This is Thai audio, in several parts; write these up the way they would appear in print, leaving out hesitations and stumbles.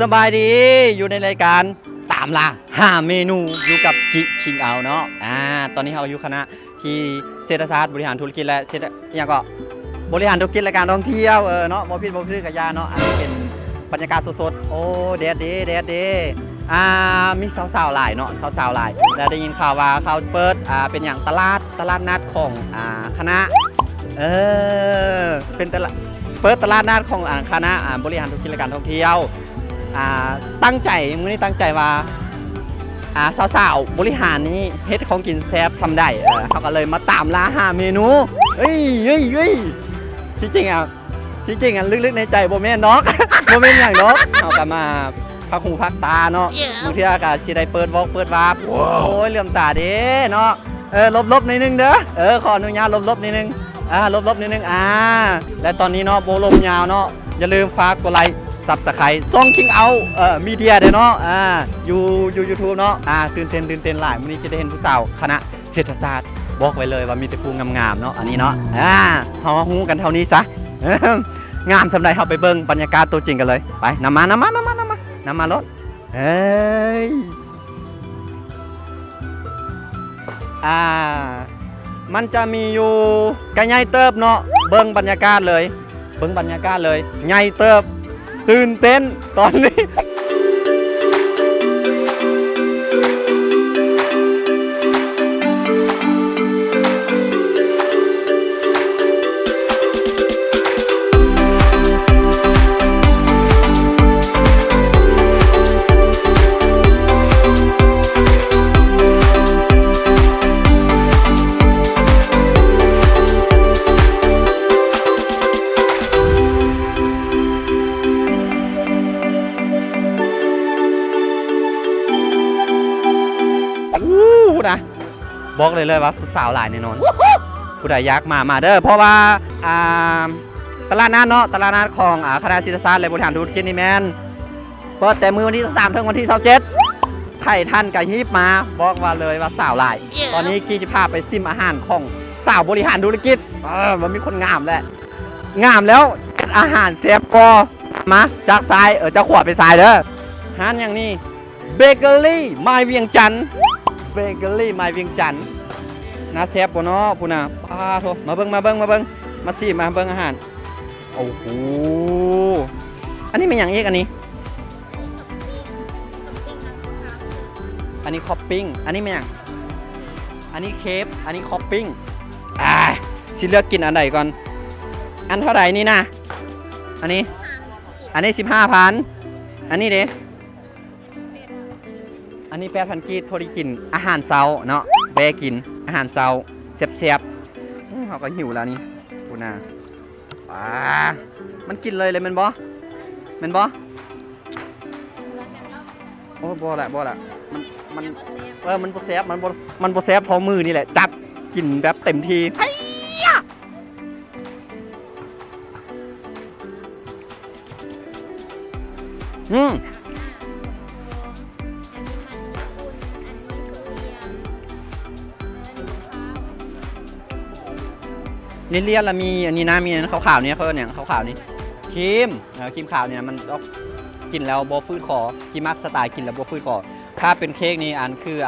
สบายดีอยู่ในรายการตามล่า5เมนูอยู่กับกิคิงเอาเนาะตอนนี้เราอยู่คณะที่เศรษฐศาสตร์บริหารธุรกิจและอย่างก็บริหารธุรกิจและการท่องเที่ยวเนาะบ่ผิดกับยาเนาะอันนี้เป็นบรรยากาศสดๆโอ้แดดดีมีสาวๆหลายเนาะสาวๆหลายแล้วได้ยินข่าวว่าเขาเปิดเป็นอย่างตลาดนัดของคณะเป็นเปิดตลาดนัดของคณะบริหารธุรกิจและการท่องเที่ยวตั้งใจมื้อนี้ตั้งใจว่าสาวๆบริหารนี้เฮ็ดของกินแซ่บซำได้เขาก็เลยมาตามล่า5เมนูเฮ้ยที่จริงลึกๆในใจโบเมนเนาะ โบเมนอย่างเนาะเขาก็มาพักหูพักตาเนาะบางทีอากาศสิได้เปิดวอล์กเปิดวาร์ปโอ้ยเหลื่อมตาเด้เนาะลบนิดนึงเด้อขออนุญาตลบนิดนึงลบนิดนึงและตอนนี้เนาะโบลมยาวเนาะอย่าลืมฝากกดไลค์ซับสไครต์ส่งคิงเอามีเดียเด้อเนาะอยู่ YouTube เนาะตื่นเต้นหลายมื้อนี้จะได้เห็นผู้สาวคณะเศรษฐศาสตร์บอกไว้เลยว่ามีแต่ผู้งามๆเนาะอันนี้เนาะเฮาฮู้กันเท่านี้ซะงามสำหรับเฮาไปเบิ่งบรรยากาศตัวจริงกันเลยไปนำมารถมันจะมีอยู่กะใหญ่เติบเนาะเบิ่งบรรยากาศเลยใหญ่เติบตื่นเต้นตอนนี้บอกเลยว่าสาวหลายแน่นอนผู้ใดอยากมาเด้อเพราะว่าตลาดนัดเนาะตลาดนัดของคณะเศรษฐศาสตร์และบริหารธุรกิจนี่แมนเปิดแต่มื้อวันที่3ถึงวันที่27ไทยท่านกับฮิปมาบอกว่าเลยว่าสาวหลายตอนนี้กี้จะพาไปซิมอาหารของสาวบริหารธุรกิจมันมีคนงามแล้วอาหารเซฟกอมาจากซ้ายจะขวดไปซ้ายเด้อร้านอย่างนี้เบเกอรี่ไม้เวียงจันทร์ไม้เวียงจันทร์น่าแซ่บบ่เนาะพุ่นน่ะโทมาเบิ่งมาสิมาเบิ่งอาหารโอ้โหอันนี้เป็นอย่างอีกอันนี้คอปปิ้งอันนี้เป็นอย่างอันนี้เคฟอันนี้คอปปิ้งสิเลือกกินอันใดก่อนอันเท่าไหร่นี่นะอันนี้15,000อันนี้เด้อันนี้8,000 กีบพอดีกินอาหารเช้าเนาะแบกินอาหารเช้าแซ่บๆเขาก็หิวแล้วนี่กูน่ามันกินเลยมันบ่โอ้บ่ละมันบ่แซ่บมันบ่แซ่บพอมือนี่แหละจับกินแบบเต็มทีเลี่ยนๆแล้วมีอันนี้นะมีขาวๆเนี่ยเขาเนี่ยขาวๆนี่ครีมขาวเนี่ยมันกินแล้วโบฟื้นคอกินมักสไตล์กินแล้วโบฟื้นคอถ้าเป็นเค้กนี่อันคือ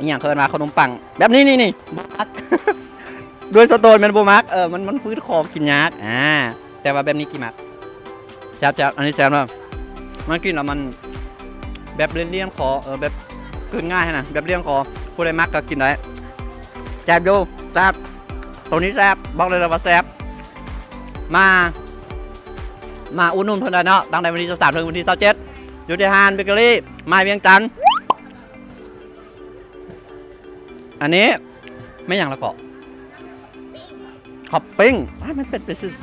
อย่างเคยมาขนมปังแบบนี้นี่มักด้วยสโตนมันโบมักมันฟื้นคอกินยากแต่ว่าแบบนี้กินมักแซ่บอันนี้แซ่บมากมันกินแล้วมันแบบเลี่ยนๆคอแบบกินง่ายนะแบบเลี่ยนคอผู้ใดมักก็กินได้แซ่บอยู่แซ่บตัวนี้แซ่บบอกเลยว่าแซ่บมาอุ่นนุ่มเท่านั้นเนาะตั้งแต่วันที่23ถึงวันที่27อยู่ที่ฮานเบเกอรี่ไม้เวียงจันทร์อันนี้ไม่อย่างละเกาะคอปปิ้งมันเป็นซื้อ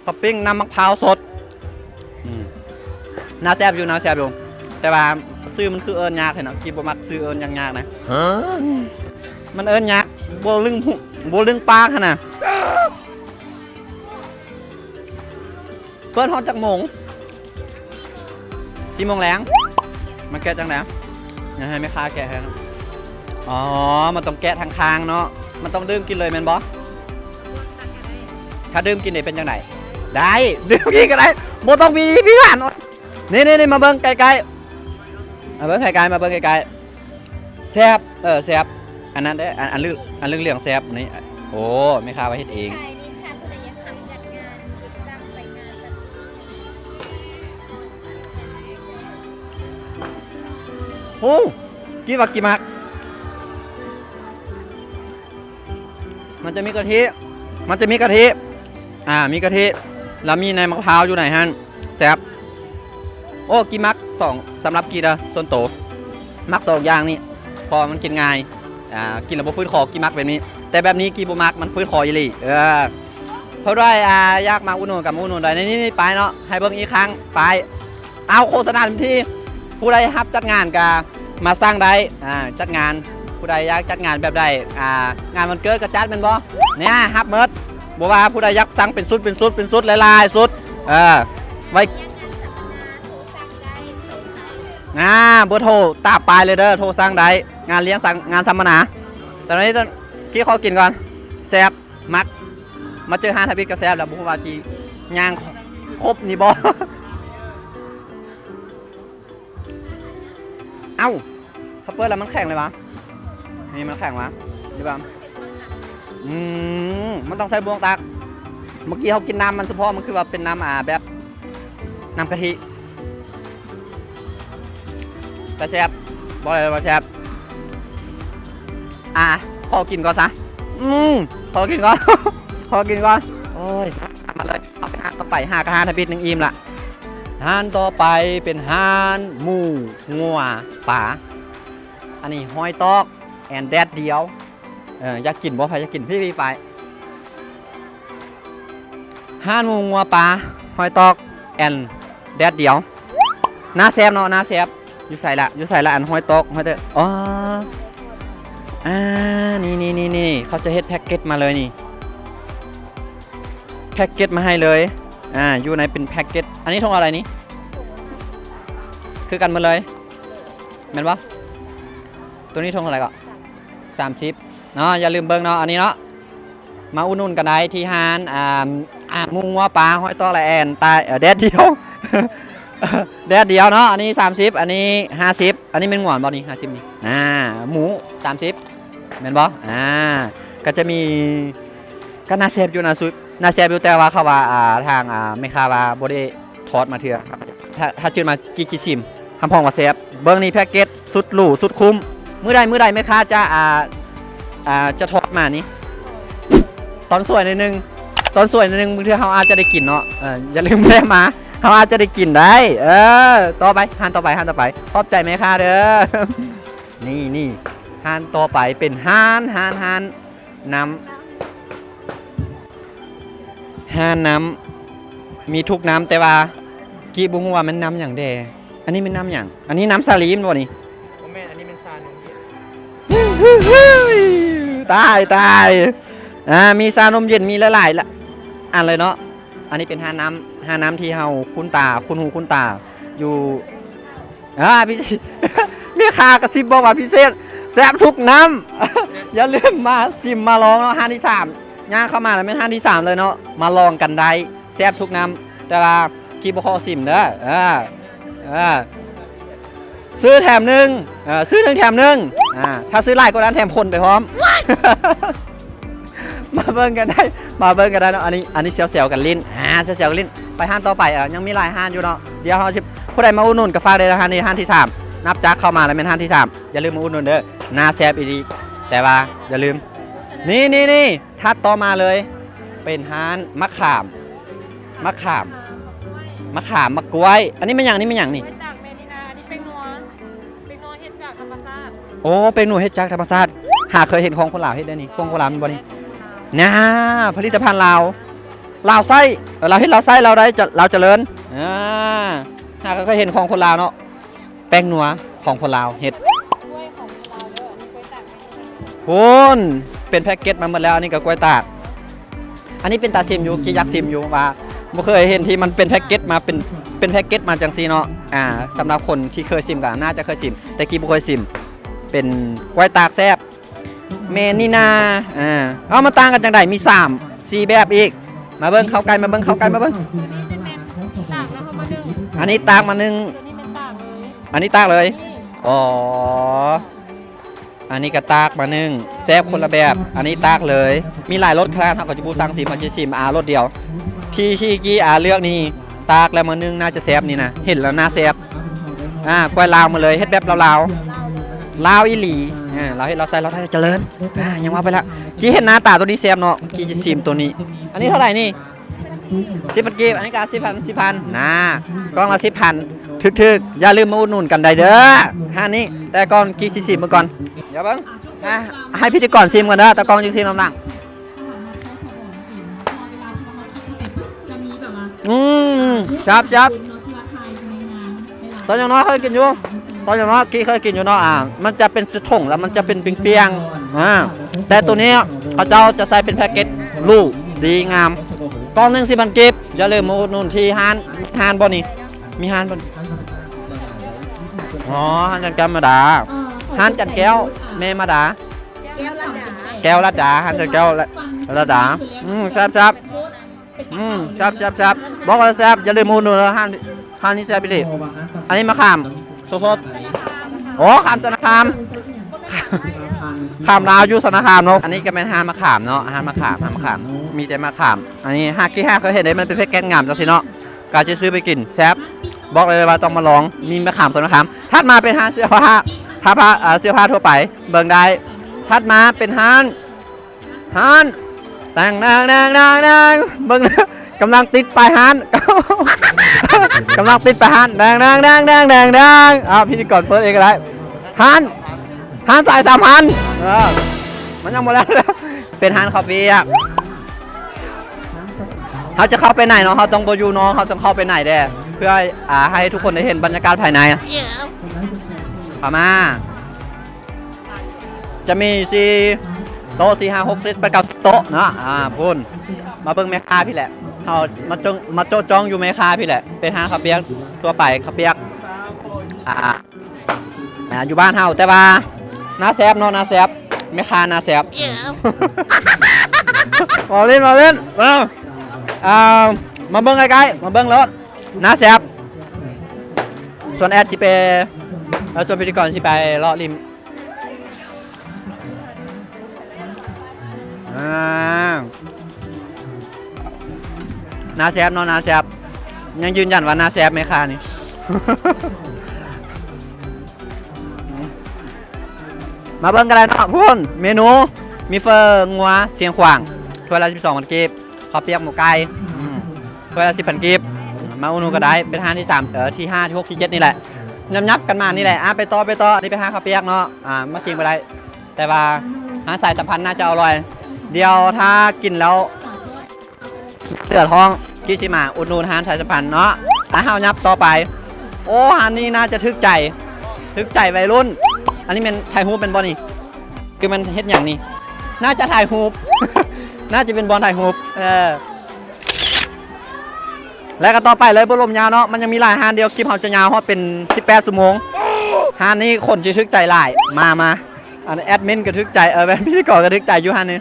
คอปปิ้งน้ำมะพร้าวสดน่าแซ่บอยู่แต่ว่าซื้อมันคือเอิญยากเลยนะกินบ่มักซื้อเอิญยากนะมันเอิญยากโบลึงปลาขนาดเปิดฮอตจากโมง4 โมงแรงมันแกะจังแล้วยังให้ไม่ค้าแกะให้มันต้องแกะทางคางเนาะมันต้องดื่มกินเลยแมนบอถ้าดื่มกินเนี่ยเป็นจังไหนได้ดื่มกินก็ได้โบต้องมีพี่ผ่าน นี่มาเบิ้งไกลๆมาเบิ้งไกลๆมาเบิ้งไกลๆแซ่บแซ่บอันนั้นได้อันเรื่องแซ่บนี่โอ้ไม่ค้าไว้เฮ็ดเอง ใช่นี่ค่ะผู้ใดอยากทำจัดงานกิจกรรมไปงานปาร์ตี้ โอ้กี่วักกี่มักมันจะมีกะทิมีกะทิแล้วมีในมะพร้าวอยู่ไหนฮันแซ่บโอ้กี่มัก2สำหรับกี่เด้อส่วนโตมัก2อย่างนี่พอมันกินง่ายกินแล้วบ่ฟื้นคอกี่มักแบบนี้แต่แบบนี้กี่บ่มักมันฟื้นคออีหลีเพราะด้วยอยากมาอุดหนุนกับอุดหนุนได้ในนี่ไปเนาะให้เบิ่งอีกครั้งไปเอาโฆษณาทันทีผู้ใดรับจัดงานก็มาสร้างได้จัดงานผู้ใดอยากจัดงานแบบใดงานวันเกิดก็จัดเป็นบ่เนี่ยรับเมิดบ่ว่าผู้ใดอยากสั่งเป็นชุดหลายๆชุดไว้ ยังงานสัมมนาโทรสั่งได้เสริมให้ เบอร์โทรตามปลายเลยเด้อโทรสั่งได้งานเลี้ยงงานสัมมนาแต่ตอนนี้ต้องกี้ขอกินก่อนแซ่บมักมาเจอฮานทบิดกับแซ่บแล้วบุคคลวาจีย่างครบนี่บ่ เอ้าถ้าเปิดแล้วมันแข็งเลยวะนี่มันแข็งวะดีป่ะมันต้องใส่บวงตักเมื่อกี้เขากินน้ำมันเฉพาะมันคือว่าเป็นน้ำแบบน้ำกะทิแต่แซ่บบอกเลยว่าแซ่บขอกินก่อนซะขอกินก่อน ขอกินก่อนโอ้ยมาเลยเอาไปหาต่อไปหากระหานทบิดหนึ่งอิ่มละหานต่อไปเป็นหานหมูงัวป่าอันนี้หอยตอกแอนแดดเดียวอยากกินบ่ใครอยากกินพี่ไปหานหมูงัวป่าหอยตอกแอนแดดเดียวน่าแซ่บเนาะน่าแซ่บอยู่ใส่ละอันหอยตอกหอยเตอ๋อนี่เขาจะเฮ็ดแพ็กเกจมาเลยนี่แพ็กเกจมาให้เลยอยู่ในเป็นแพ็กเกจอันนี้ทงอะไรนี่คือกันหมดเลยเห็นปะตัวนี้ทงอะไรก็30เนาะอย่าลืมเบิ่งเนาะอันนี้เนาะมาอุดหนุนกันได้ที่ร้านมุงวัวปลาหอยตอกและแอนตายแดดเดียว แดดเดียวเนาะอันนี้30อันนี้50อันนี้เป็นหงอนบ่นี่50นี่หมู30แม่นบ่ก็จะมีก็น่าแซ่บอยู่นะสุดน่าแซ่บอยู่แต่ว่าเขาว่าทางไม่ค่าว่าบ่ได้ทอดมาเถื่อถ้าจืดมากี่ชิมคำพองว่าแซ่บเบิ่งนี่แพ็กเกจสุดหรูสุดคุ้มมื้อใดไม่ค่าจะทอดมานี่ตอนสวยนิดนึงมื้อที่เฮาอาจจะได้กินเนาะอย่าลืมแวะมาเขาอาจจะได้กินได้ต่อไปฮานต่อไปขอบใจไหมคะเด้อ นี่ฮานต่อไปเป็นฮานน้ำมีทุกน้ำแต่ว่ากีบุ้งว่ามันน้ำอย่างแดอันนี้เป็นน้ำอย่างอันนี้น้ำซาลีมบ่นี่แม่อันนี้เป็นซานมเย็นตายมีซานมเย็นมีหลายๆละอันเลยเนาะอันนี้เป็นห้าน้ำที่เฮาคุ้นตาคุ้นหูคุ้นตาอยู่พี่เมียคากระซิบบอกว่าพิเศษแซ่บทุกน้ำ อย่าลืมมาซิมมาลองเนาะห้าที่3ย่างเข้ามาแล้วเป็นห้าที่3เลยเนาะมาลองกันได้แซ่บทุกน้ำแต่ว่าคีบคอซิมเด้อซื้อแถมหนึ่งซื้อ1แถม1ถ้าซื้อหลายก็นั้นแถมคนไปพร้อม มาเบิ่งกันได้เนาะอันนี้เซลกันลิ้นเซลกันลิ้นไปห้านต่อไปยังมีหลายห้านอยู่เนาะเดี๋ยวเขาผู้ใดมาอุดหนุนกับฝากเลยนะฮะในห้านที่3นับจากเข้ามาแล้วเป็นห้านที่3อย่าลืมมาอุดหนุนเด้อน่าแซ่บอีดีแต่ว่าอย่าลืมนี่ทัดต่อมาเลยเป็นห้านมะขามมะกล้วยอันนี้เป็นอย่างนี่จากเมนินาอันนี้เป็นนัวเฮ็ดจากธรรมชาติโอ้เป็นนัวเฮ็ดจากธรรมชาติหาเคยเห็นของคนลาวเฮ็ดได้นี่ของคนลาวมันบ่นี่ผลิตภัณฑ์ลาวไส้เราเฮ็ดลาวไส้เราได้เราเจริญหาเคยเห็นของคนลาวเนาะแป้งนัวของคนลาวเฮ็ดกล้วยของคนลาวเด้อกล้วยตากคุณเป็นแพ็กเกจมาหมดแล้วอันนี้ก็กล้วยตากอันนี้เป็นตาซิมอยู่กี่ยักษ์ซิมอยู่ว่าบ่เคยเห็นที่มันเป็นแพ็กเกจมาเป็นแพ็กเกจมาจังซี่เนาะสำหรับคนที่เคยซิมก็น่าจะเคยซิมแต่กี้บ่เคยซิมเป็นกล้วยตากแซ่บเมนินาเอามาต่างกันจังไดมี3 4แบบอีกมาเบิ่งเข้าไกลมาเบิ่ง อันนี้จะเป็นตากแล้วเขามานึ่ง อันนี้ตากมานึ่ง ตัวนี้เป็นตากเลย อันนี้ตากเลย นี่ อ๋อ อันนี้ก็ตากมานึ่งแซ่บคนละแบบ อันนี้ตากเลย มีหลายรสขนาดเท่ากับจิบูสั่งสีมันจะชิมรสเดียว ที่ชี้กี้เลือกนี่ตากแล้วมานึ่งน่าจะแซ่บนี่นะ เห็นแล้วน่าแซ่บกล้วยลาวมาเลยเฮ็ดแบบลาวๆลาวอีหลีเราเฮ็ดเราใส่เราได้เจริญยังว่าไปละกี้เห็นหน้าตาตัวนี้แซ่บเนาะกี้จะชิมตัวนี้ อันนี้เท่าไหร่นี่10,000กีบอันนี้ก็10,000นะกล้องละ10,000ถึกๆอย่าลืมมาอุดหนุนกันได้เด้อห้านี้แต่ก่อนกี้สิชิมมาก่อนเดี๋ยวเบิ่งให้พิธีกรชิมก่อนเด้อแต่กล้องจึงชิมลำหลังจับตอนอย่างน้อยเคยกินอยู่ตอนอย่างน้อยกี้เคยกินอยู่เนาะมันจะเป็นถุงแล้วมันจะเป็นเปียงๆแต่ตัวนี้เขาเจ้าจะใส่เป็นแพ็กเกจลูกดีงามกล่องหนึ่ง10,000กิบอย่าลืมมาอุดหนุนที่ห้านบ่นี่มีห้านบ่อ๋อห้านจันแก้วมาดาห้านจันแก้วแม่มาดาแก้วรัดดาห้านจันแก้วรัดดาแซ่บแซ่บบอกว่าแซ่บอย่าลืมมาอุดหนุนห้านนี้แซ่บไปเลยอันนี้มะขามสดๆโอ้ขามสนคามขามลาวอยู่สนคามเนาะอันนี้ก็เป็นห้านมะขามเนาะห้านมะขามมีแต่มะขามอันนี้5 เคยเห็นได้มันเป็นแพ็กเกจงามจังสิเนาะการจะซื้อไปกินแซ่บบอกเลยว่าต้องมาลองมีมะขามสนคามถัดมาเป็นห้านเสื้อผ้าเสื้อผ้าทั่วไปเบิ่งได้ถัดมาเป็นห้านแต่งนางเบิ่งกำลังติดปลายห้านกำลังติดปลายห้านแดงพิธีกรเปิดเองก็ได้ห้านสาย3,000มันยังหมดแล้วเป็นห้านคาเฟ่เขาจะเข้าไปไหนเนาะเขาต้องบอยู่เนาะเขาต้องเข้าไปไหนได้เพื่อให้ทุกคนได้เห็นบรรยากาศภายในเข้ามาจะมีโต๊ะ4 5 6 7 8 9โต๊ะเนาะพุ่นมาเบิ่งแม่ค้าพี่แหละเขามาจ้องอยู่แม่ค้าพี่แหละเป็นห้างข้าวเปียกทั่วไปข้าวเปียกอยู่บ้านเฮาแต่ว่าน้าแซบเนาะน้าแซบแม่ค้าน้าแซบมาเล่นมาเบิ่งใกล้ๆมาเบิ่งรถน้าแซบส่วนแอดจิไปแล้วส่วนพิธีกรจิไปเลาะริมนาแซบเนาะนาแซบยังยืนยันว่านาแซบไหมคะนี่ มาเบิ่งกันเลยเนาะพุ่นเมนูมีเฟอร์งัวเสียงขวางถ้วยละ12,000กีบข้าวเปียกหมูไก่ถ้วยละ10,000กีบมาอุดหนุนก็ได้เป็นห้างที่3ที่5ที่6ที่7นี่แหละยับกันมานี่แหละไปต่อนี่เป็นห้างข้าวเปียกเนาะมาชิมไปได้แต่ว่าห้างสายสัมพันธ์น่าจะอร่อยเดียวถ้ากินแล้วเดือดท้องกิชิมาอุดหนุนห้างสายสัมพันธ์เนาะถ้าเฮายับต่อไปโอ้ห้างนี้น่าจะทึกใจวัยรุ่นอันนี้เป็นถ่ายรูปเป็นบอลนี่คือมันเฮ็ดอย่างนี้น่าจะถ่ายรูป น่าจะเป็นบอลถ่ายรูปแล้วก็ต่อไปเลยบรมยาวเนาะมันยังมีหลายห้างเดียวคลิปเขาจะยาวเพราะเป็น18 ชั่วโมงห้างนี้คนจะทึกใจหลายมาอันแอดมินกระทึกใจเป็นพิธีกรกระทึกใจอยู่ฮันนี่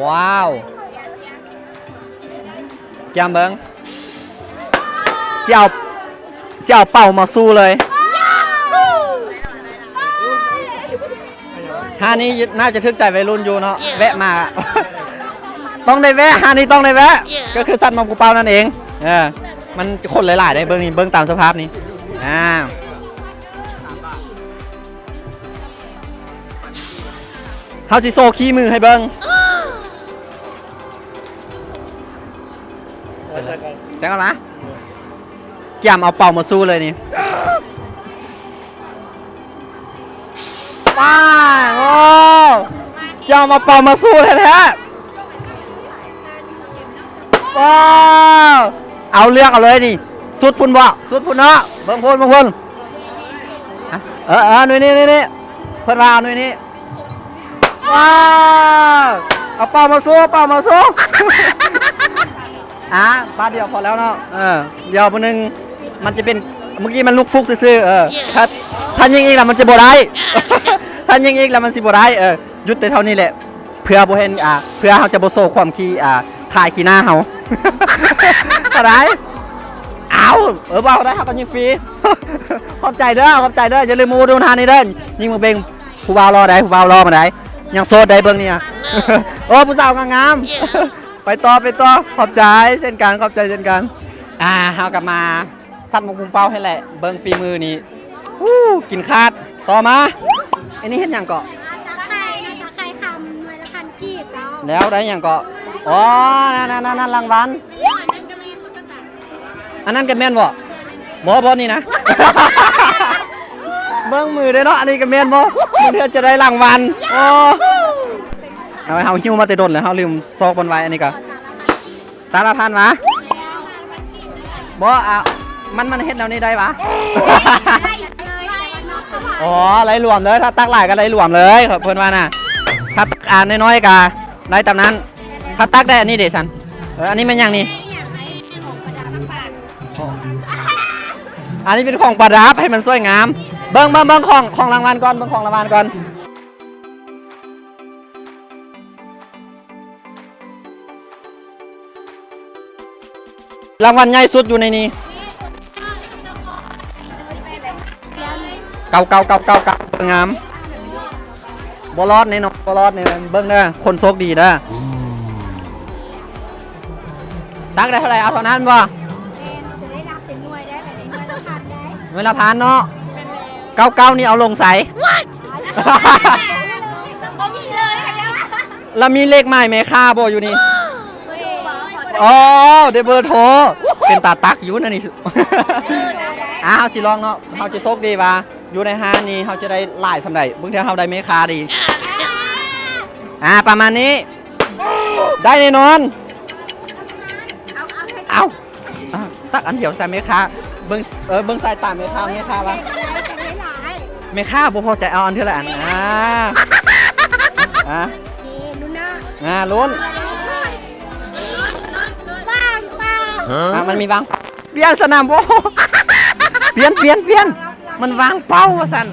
ว้าวแกมเบิ้งเสี่ยวเป่ามาสู้เลยฮันนี่น่าจะทึกใจวัยรุ่นอยู่เนาะแวะมา ต้องได้แวะฮันนี่ต้องได้แวะก็คือสัตว์มังกูเป่านั่นเองมันคนหลายๆได้เบิ้งนี่เบิ้งตามสภาพนี้เขาจิโซขี้มือให้เบิ้งใช่กันนะเกี่ยมเอาเป่ามาสู้เลยนี่ป้าโอ้เกี่ยมเอาเป่ามาสู้แท้ๆว้าวเอาเลือกเอาเลยนี่สุดพุ่นบ่สุดพุ่นเนาะเบิ้งพุ่นหน่วยนี่เพื่อนเราหน่วยนี้ว้าวเอาเป่ามาสู้ป้าเดียวพอแล้วเนาะเดี๋ยวนึงมันจะเป็นเมื่อกี้มันลุกฟุกซื่อถ้ายิงอีกแล้วมันจะบ่ได้ ถ้ายิงอีกแล้วมันสิบ่ได้หยุดแต่เท่านี้แหละเพื่อบ่เห็นเพื่อเขาจะบ่โซ่ความขี้ขายขี้หน้าเขาอะไร เบาได้ครับกันยิงฟรี ขอบใจเด้ออย่าลืมมูดูทานนี่เด้อยิงมือเบงผู้บ่าวรอได้ผู้บ่าวรอมาได้ยังโซดได้เบิ่งเนี่ย โอ้ผู้สาวงามๆไปต่อขอบใจเช่นกันเฮากลับมาซัดหมกพุงเป้าให้แหละเบิ่งฝีมือนี่กินคาดต่อมาอันนี้เฮ็ดหยังเกาะ ตะไคร้คำไว้ละพันกีบแล้ว แล้วได้หยังเกาะอ๋อนั่นรางวัลอันนั้นก็แม่นบ่นี่นะ เบิ่งมือเด้อเนาะอันนี้ก็แม่นบ่มื้อเทื่อจะได้รางวัลโอ้เอาไว้เฮาหิ้วมาแต่ดนแล้วเฮาลืมซอกบนไว้อันนี้ก็ตาละพันวะบ่มันเฮ็ดแนวนี้ได้ปะ ได้เลยแต่ว่าน้องเขาว่า อ๋อไรหลวมเลยถ้าตักหลายก็ไรหลวมเลยครับเพื่อนว่าน่ะถ้าตักน้อยๆก็ได้ตามนั้นถ้าตักได้อันนี้เดซันอันนี้เป็นอย่างนี้ อยากให้ของประดับปาก อันนี้เป็นของประดับให้มันสวยงามเบิ้งของรางวัลก่อนของรางวัลก่อนรางวัลใหญ่สุดอยู่ในนี้เก่างามบอลอดในนบอลอดในเบิ้งเด้อคนโชคดีเด้อตักได้เท่าไหร่เอาเท่านั้นบ่ จะได้รับเป็นหน่วยได้แบบนี้หน่วยละพันได้ เวลาผ่านเนาะเก้านี่เอาลงใส่ ก็มีเลยค่ะเนี่ย แล้วมีเลขใหม่ไหมค่าบ่อยู่นี่ ก็ดูว่าขอ อ๋อได้เบอร์โทรเป็นตาตักอยู่นั่นนี่ เฮาสิลองเนาะเฮาจะโชคดีว่าอยู่ในห้างนี้เฮาจะได้หลายสำใดเบิ่งเท่าเฮาได้เมคาดีประมาณนี้ได้แน่นอนเอาตักอันเดียวใส่เมคาเบิ่งใส่ตามเมคาว่าเมคาบ่พอใจเอาอันเท่าไหร่อันดูนะ ลุ้น บ้าง มันมีวางเปลี่ยนสนามโบเปลี่ยนมันวางเป้าว่าสัน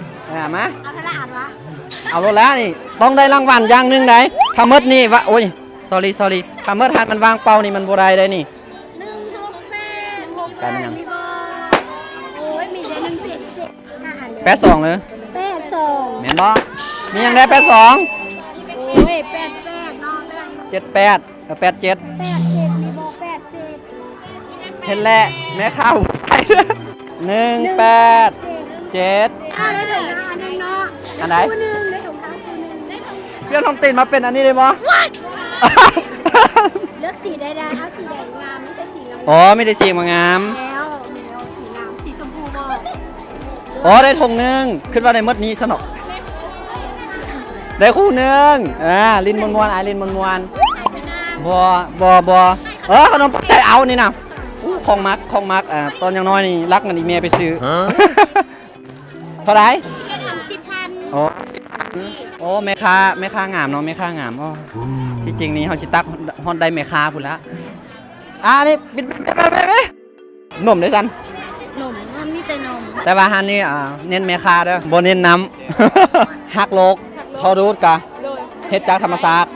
มา เอาทะละอ่านวะ เอารถแล้วนี่ต้องได้รางวัลอย่างหนึงได้ถ้ามืดนี่วะโอ้ย sorry ถ้ามืดหันมันวางเป้านี่มันบ่ได้ได้นี่ 168 กันยัง โอ้ยมีแต่177น่าอ่านเลย 82เลย 82 แม่นบ่มียังได้82 โอ้ย88น้องแม่ง 78 87 87มีบอก87 เห็นแล้วแม่ข้าวไปเด้อ187 อ้าวได้ถุงเท้าอันนึงเนาะ อันไหน คู่หนึงได้ถุงเท้าคู่หนึงได้ถุง เปลี่ยนทองตินมาเป็นอันนี้เลยบ่ เลือกสีใดๆเอาสีแดงงามนี่แต่สีงาม อ๋อมีแต่สีมางาม แล้วสีงามสีชมพูบ่ อ๋อได้ธงหนึงขึ้นว่าได้มดนี้สนอกได้คู่หนึงลิ้นมวนๆลิ้นมวนๆบ่ขนมปักใจเอานี่นะของมักตอนยังน้อยนี่รักมันอีเมียไปซื้อ เท่าไหร่ 30,000 โอ้แม่ค้างามเนาะแม่ค้างามที่จริงนี่เฮาสิตักฮอนได้แม่ค้าพุ่นละนี่บิดไปหนุ่มด้วยกัน นมมันมีแต่นม แต่ว่าฮันนี่เน้นแม่ค้าเด้อบ่เน้นน้ำ ฮักโลกทอดูดกะ โดย เฮ็ดจากธรรมศาสตร์